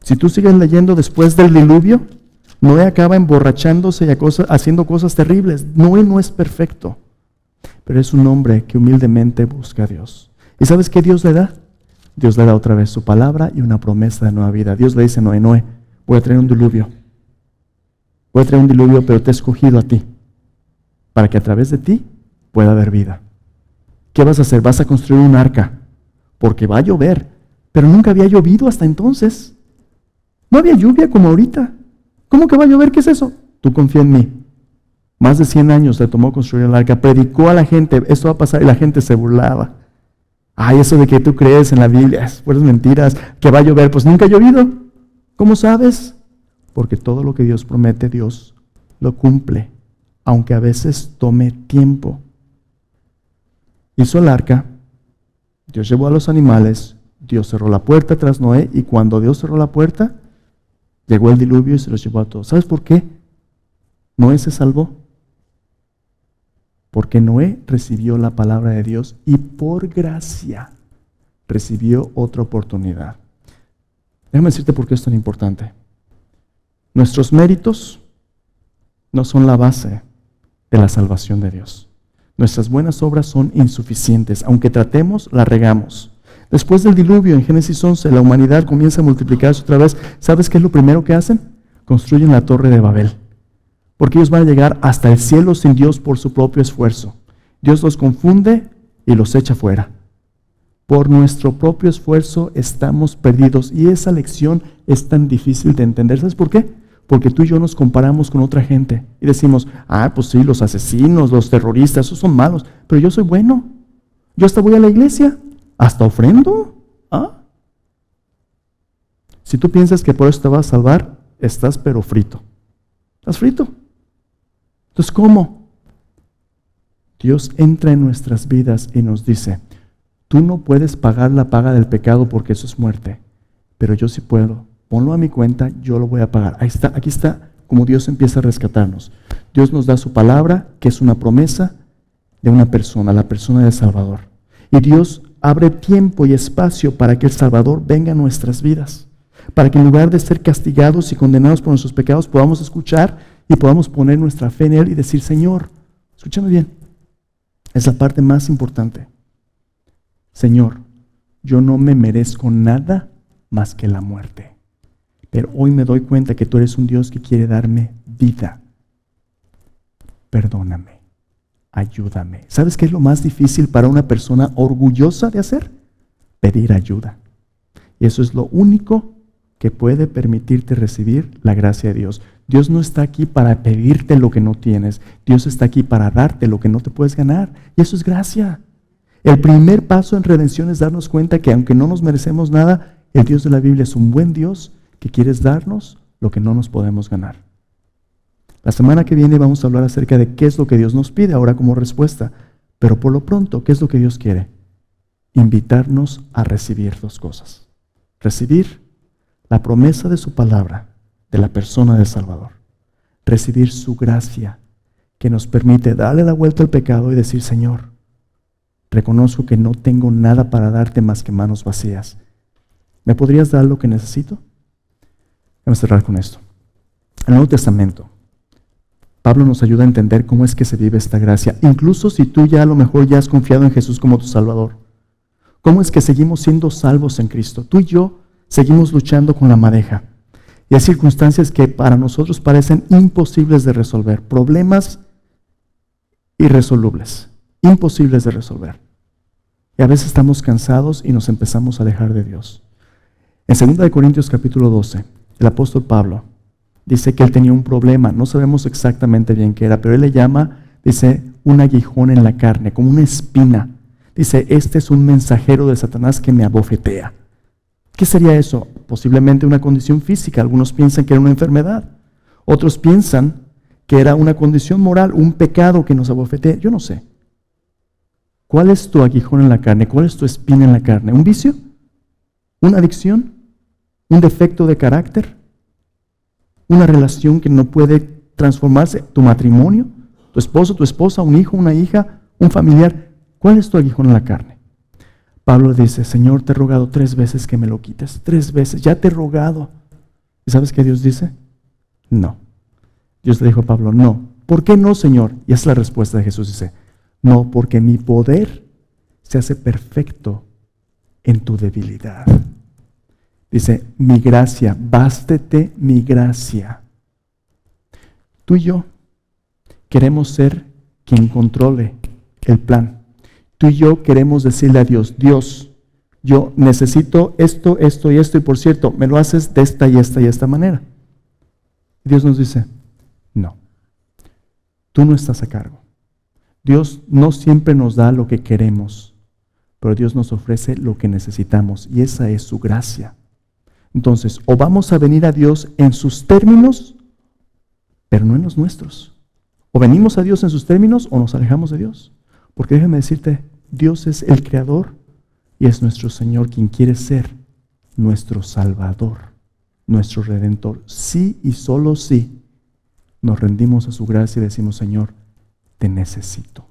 Si tú sigues leyendo después del diluvio, Noé acaba emborrachándose y haciendo cosas terribles. Noé no es perfecto, pero es un hombre que humildemente busca a Dios. ¿Y sabes qué Dios le da? Dios le da otra vez su palabra y una promesa de nueva vida. Dios le dice a Noé, Noé, voy a traer un diluvio. Voy a traer un diluvio, pero te he escogido a ti, para que a través de ti pueda haber vida. ¿Qué vas a hacer? Vas a construir un arca, porque va a llover, pero nunca había llovido hasta entonces. No había lluvia como ahorita. ¿Cómo que va a llover? ¿Qué es eso? Tú confía en mí. Más de 100 años le tomó construir el arca, predicó a la gente, esto va a pasar, y la gente se burlaba. Ay, eso de que tú crees en la Biblia, es puras mentiras, que va a llover, pues nunca ha llovido. ¿Cómo sabes? Porque todo lo que Dios promete, Dios lo cumple, aunque a veces tome tiempo. Hizo el arca, Dios llevó a los animales, Dios cerró la puerta tras Noé, y cuando Dios cerró la puerta, llegó el diluvio y se los llevó a todos. ¿Sabes por qué Noé se salvó? Porque Noé recibió la palabra de Dios y por gracia recibió otra oportunidad. Déjame decirte por qué es tan importante. Nuestros méritos no son la base de la salvación de Dios. Nuestras buenas obras son insuficientes. Aunque tratemos, la regamos. Después del diluvio, en Génesis 11, la humanidad comienza a multiplicarse otra vez. ¿Sabes qué es lo primero que hacen? Construyen la torre de Babel. Porque ellos van a llegar hasta el cielo sin Dios por su propio esfuerzo. Dios los confunde y los echa fuera. Por nuestro propio esfuerzo estamos perdidos. Y esa lección es tan difícil de entender. ¿Sabes por qué? Porque tú y yo nos comparamos con otra gente. Y decimos, pues sí, los asesinos, los terroristas, esos son malos. Pero yo soy bueno. Yo hasta voy a la iglesia. Hasta ofrendo. Si tú piensas que por eso te vas a salvar, estás pero frito. Estás frito. Entonces, ¿cómo? Dios entra en nuestras vidas y nos dice, tú no puedes pagar la paga del pecado porque eso es muerte, pero yo sí puedo. Ponlo a mi cuenta, yo lo voy a pagar. Ahí está, aquí está como Dios empieza a rescatarnos. Dios nos da su palabra, que es una promesa de una persona, la persona del Salvador. Y Dios abre tiempo y espacio para que el Salvador venga a nuestras vidas, para que en lugar de ser castigados y condenados por nuestros pecados, podamos escuchar y podamos poner nuestra fe en Él y decir, Señor, escúchame bien, es la parte más importante. Señor, yo no me merezco nada más que la muerte, pero hoy me doy cuenta que tú eres un Dios que quiere darme vida. Perdóname, ayúdame. ¿Sabes qué es lo más difícil para una persona orgullosa de hacer? Pedir ayuda. Y eso es lo único que puede permitirte recibir la gracia de Dios. Dios no está aquí para pedirte lo que no tienes. Dios está aquí para darte lo que no te puedes ganar. Y eso es gracia. El primer paso en redención es darnos cuenta que aunque no nos merecemos nada, el Dios de la Biblia es un buen Dios que quiere darnos lo que no nos podemos ganar. La semana que viene vamos a hablar acerca de qué es lo que Dios nos pide ahora como respuesta. Pero por lo pronto, ¿qué es lo que Dios quiere? Invitarnos a recibir dos cosas. Recibir la promesa de su palabra, de la persona del Salvador. Recibir su gracia, que nos permite darle la vuelta al pecado y decir, Señor, reconozco que no tengo nada para darte más que manos vacías. ¿Me podrías dar lo que necesito? Vamos a cerrar con esto. En el Nuevo Testamento, Pablo nos ayuda a entender cómo es que se vive esta gracia, incluso si tú ya a lo mejor ya has confiado en Jesús como tu Salvador. ¿Cómo es que seguimos siendo salvos en Cristo? Tú y yo seguimos luchando con la madeja. Y hay circunstancias que para nosotros parecen imposibles de resolver, problemas irresolubles, imposibles de resolver. Y a veces estamos cansados y nos empezamos a alejar de Dios. En 2 Corintios capítulo 12, el apóstol Pablo dice que él tenía un problema, no sabemos exactamente bien qué era, pero él le llama, dice, un aguijón en la carne, como una espina. Dice, este es un mensajero de Satanás que me abofetea. ¿Qué sería eso? Posiblemente una condición física. Algunos piensan que era una enfermedad. Otros piensan que era una condición moral, un pecado que nos abofetea. Yo no sé. ¿Cuál es tu aguijón en la carne? ¿Cuál es tu espina en la carne? ¿Un vicio? ¿Una adicción? ¿Un defecto de carácter? ¿Una relación que no puede transformarse? ¿Tu matrimonio? ¿Tu esposo, tu esposa, un hijo, una hija, un familiar? ¿Cuál es tu aguijón en la carne? Pablo dice, Señor, te he rogado 3 veces que me lo quites. 3 veces, ya te he rogado. ¿Y sabes qué Dios dice? No. Dios le dijo a Pablo, no. ¿Por qué no, Señor? Y esa es la respuesta de Jesús. Dice, no, porque mi poder se hace perfecto en tu debilidad. Dice, mi gracia, bástete mi gracia. Tú y yo queremos ser quien controle el plan. Tú y yo queremos decirle a Dios, Dios, yo necesito esto, esto y esto, y por cierto, me lo haces de esta y esta y esta manera. Dios nos dice, no, tú no estás a cargo. Dios no siempre nos da lo que queremos, pero Dios nos ofrece lo que necesitamos, y esa es su gracia. Entonces, o vamos a venir a Dios en sus términos, pero no en los nuestros. O venimos a Dios en sus términos o nos alejamos de Dios. Porque déjame decirte, Dios es el Creador y es nuestro Señor quien quiere ser nuestro Salvador, nuestro Redentor. Sí y solo sí nos rendimos a su gracia y decimos, Señor, te necesito.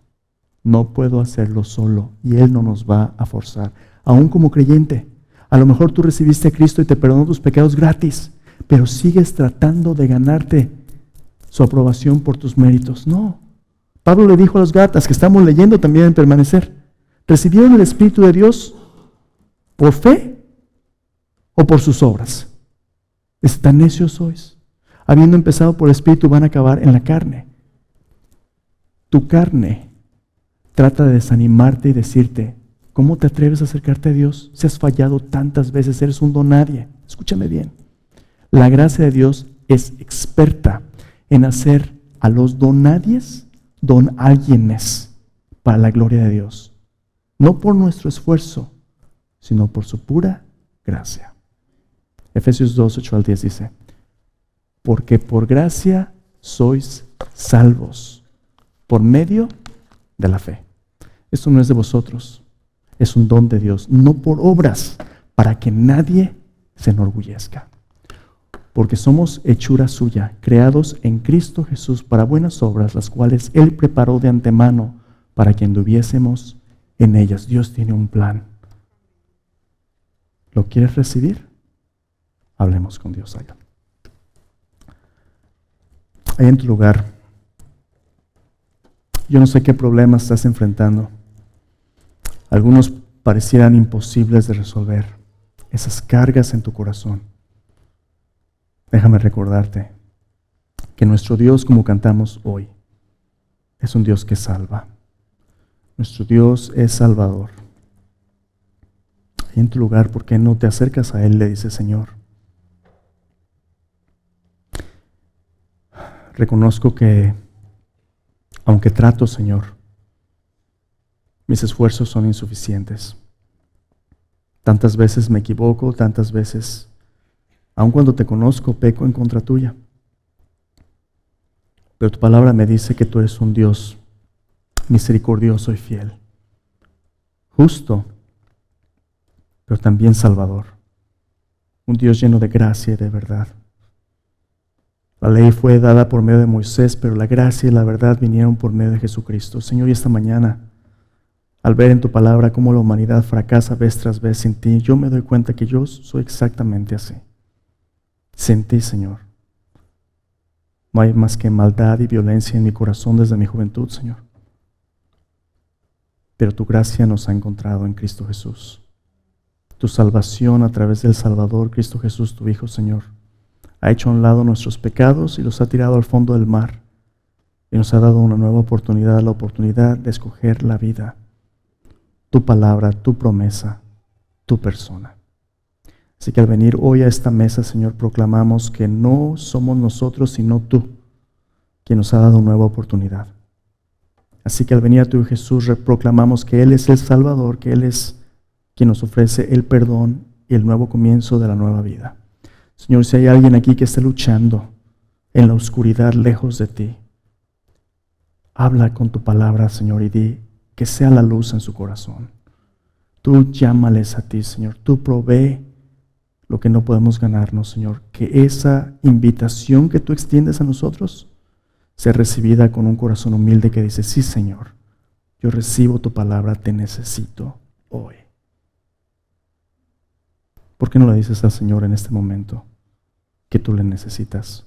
No puedo hacerlo solo y Él no nos va a forzar. Aún como creyente, a lo mejor tú recibiste a Cristo y te perdonó tus pecados gratis, pero sigues tratando de ganarte su aprobación por tus méritos. No. Pablo le dijo a los Gálatas que estamos leyendo también en Permanecer, ¿recibieron el Espíritu de Dios por fe o por sus obras? ¿Es tan necios sois? Habiendo empezado por el Espíritu van a acabar en la carne. Tu carne trata de desanimarte y decirte, ¿cómo te atreves a acercarte a Dios? Si has fallado tantas veces, eres un don nadie. Escúchame bien. La gracia de Dios es experta en hacer a los don nadies, don alguienes para la gloria de Dios. No por nuestro esfuerzo, sino por su pura gracia. Efesios 2, 8 al 10 dice, porque por gracia sois salvos, por medio de la fe. Esto no es de vosotros, es un don de Dios, no por obras, para que nadie se enorgullezca. Porque somos hechura suya, creados en Cristo Jesús para buenas obras, las cuales Él preparó de antemano para que anduviésemos en ellas. Dios tiene un plan. ¿Lo quieres recibir? Hablemos con Dios allá. Ahí en tu lugar, yo no sé qué problemas estás enfrentando. Algunos parecieran imposibles de resolver. Esas cargas en tu corazón. Déjame recordarte que nuestro Dios, como cantamos hoy, es un Dios que salva. Nuestro Dios es salvador. Ahí en tu lugar, ¿por qué no te acercas a Él y le dices, Señor, reconozco que, aunque trato, Señor, mis esfuerzos son insuficientes. Tantas veces me equivoco, tantas veces, aun cuando te conozco, peco en contra tuya. Pero tu palabra me dice que tú eres un Dios misericordioso y fiel, justo, pero también salvador. Un Dios lleno de gracia y de verdad. La ley fue dada por medio de Moisés, pero la gracia y la verdad vinieron por medio de Jesucristo. Señor, y esta mañana, al ver en tu palabra cómo la humanidad fracasa vez tras vez sin ti, yo me doy cuenta que yo soy exactamente así. Sin ti, Señor. No hay más que maldad y violencia en mi corazón desde mi juventud, Señor. Pero tu gracia nos ha encontrado en Cristo Jesús. Tu salvación a través del Salvador, Cristo Jesús, tu Hijo, Señor, ha hecho a un lado nuestros pecados y los ha tirado al fondo del mar. Y nos ha dado una nueva oportunidad, la oportunidad de escoger la vida. Tu palabra, tu promesa, tu persona. Así que al venir hoy a esta mesa, Señor, proclamamos que no somos nosotros, sino tú, quien nos ha dado nueva oportunidad. Así que al venir a tu Jesús, proclamamos que Él es el Salvador, que Él es quien nos ofrece el perdón y el nuevo comienzo de la nueva vida. Señor, si hay alguien aquí que esté luchando en la oscuridad lejos de ti, habla con tu palabra, Señor, y di que sea la luz en su corazón. Tú llámales a ti, Señor. Tú provee lo que no podemos ganarnos, Señor. Que esa invitación que tú extiendes a nosotros sea recibida con un corazón humilde que dice, sí, Señor, yo recibo tu palabra, te necesito hoy. ¿Por qué no le dices al Señor en este momento que tú le necesitas